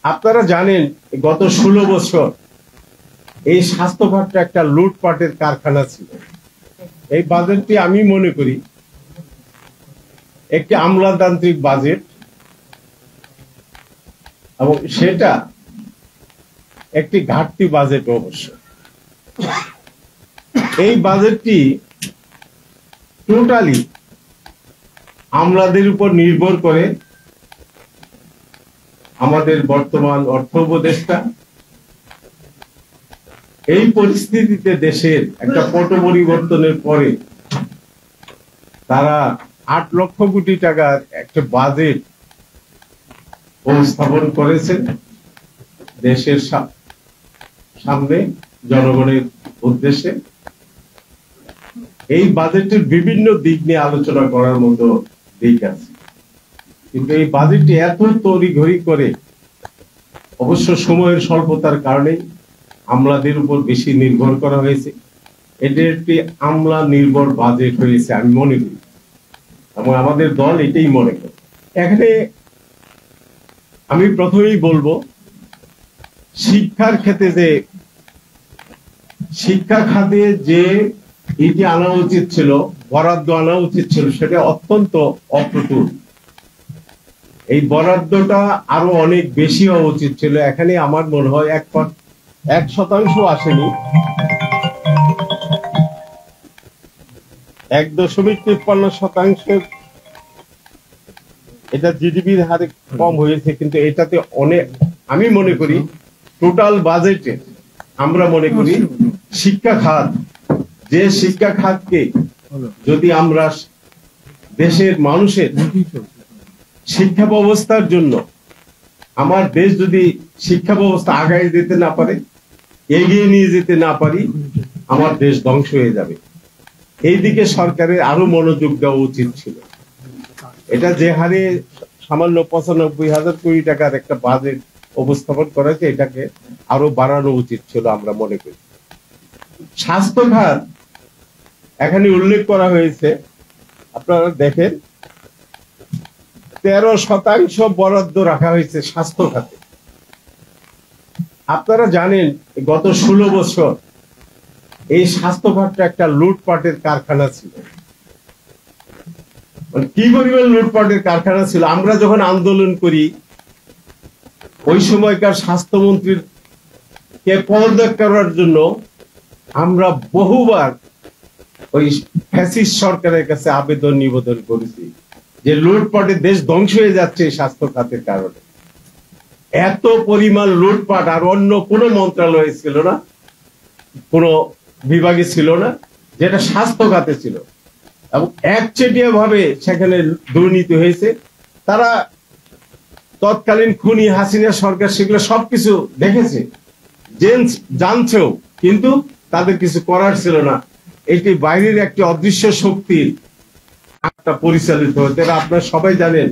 আপনারা জানেন গত 16 বছর এই স্বাস্থ্য খাতটা একটা লুটপাটের কারখানা ছিল। এই বাজেটটি আমি মনে করি একটি আমলাতান্ত্রিক বাজেট এবং সেটা একটি ঘাটতি বাজেট অবশ্য। এই বাজেটটি টোটালি আমলাদের উপর নির্ভর করে আমাদের বর্তমান অর্থ উপদেষ্টা এই পরিস্থিতিতে দেশের একটা পট পরিবর্তনের পরে তারা 8 লক্ষ কোটি টাকার একটা বাজেট উপস্থাপন করেছেন দেশের সামনে জনগণের উদ্দেশ্যে। এই বাজেটের বিভিন্ন দিক নিয়ে আলোচনা করার মতো দিক আছে, কিন্তু এই বাজেটটি এত তড়িঘড়ি করে অবশ্য সময়ের স্বল্পতার কারণে আমলাদের উপর বেশি নির্ভর করা হয়েছে। এটা একটি আমলা নির্ভর বাজেট হয়েছে আমি মনে করি, এবং আমাদের দল এটাই মনে করে। এখানে আমি প্রথমেই বলবো, শিক্ষার ক্ষেত্রে যে শিক্ষা খাতে যে এটি আনা উচিত ছিল, বরাদ্দ আনা উচিত ছিল, সেটা অত্যন্ত অপ্রতুল। এই বরাদ্দটা আরো অনেক বেশি হওয়া উচিত ছিল। এখানে আমার মনে হয় 1% আসেনি, 1.53%। এটা জিডিপির হারে কম হয়েছে, কিন্তু এটাতে অনেক, আমি মনে করি টোটাল বাজেটে আমরা মনে করি শিক্ষা খাত, যে শিক্ষা খাতকে যদি আমরা দেশের মানুষের শিক্ষা ব্যবস্থার জন্য, আমার দেশ যদি শিক্ষা ব্যবস্থা আগায় যেতে না পারে, এগিয়ে নিয়ে যেতে না পারি, আমার দেশ ধ্বংস হয়ে যাবে। এই দিকে সরকারের আরো মনোযোগ দেওয়া উচিত ছিল। এটা যে হারে সামান্য 95,000 কোটি টাকার একটা বাজেট উপস্থাপন করেছে, এটাকে আরো বাড়ানো উচিত ছিল আমরা মনে করি। স্বাস্থ্য খাত এখানে উল্লেখ করা হয়েছে, আপনারা দেখেন 13% বরাদ্দ রাখা হয়েছে স্বাস্থ্য খাতে। আপনারা জানেন গত 16 বছর এই স্বাস্থ্য খাতটা একটা লুটপাটের কারখানা ছিল। কি পরিমাণ লুটপাটের কারখানা ছিল! আমরা যখন আন্দোলন করি, ওই সময়কার স্বাস্থ্যমন্ত্রীর কে পদত্যাগ করার জন্য আমরা বহুবার ওই ফ্যাসিস্ট সরকারের কাছে আবেদন নিবেদন করেছি যে লুটপাটে দেশ ধ্বংস হয়ে যাচ্ছে এই স্বাস্থ্য খাতের কারণে। এত পরিমাণ লুটপাট আর অন্য কোনো মন্ত্রণালয়ে ছিল না, কোনো বিভাগে ছিল না, যেটা স্বাস্থ্য খাতে ছিল। এবং একচেটিয়া ভাবে সেখানে দুর্নীতি হয়েছে। তারা তৎকালীন খুনি হাসিনা সরকার সেগুলো সবকিছু দেখেছে, জানছেও, কিন্তু তাদের কিছু করার ছিল না। এটি বাইরের একটি অদৃশ্য শক্তির পরিচালিত হতে। আপনারা সবাই জানেন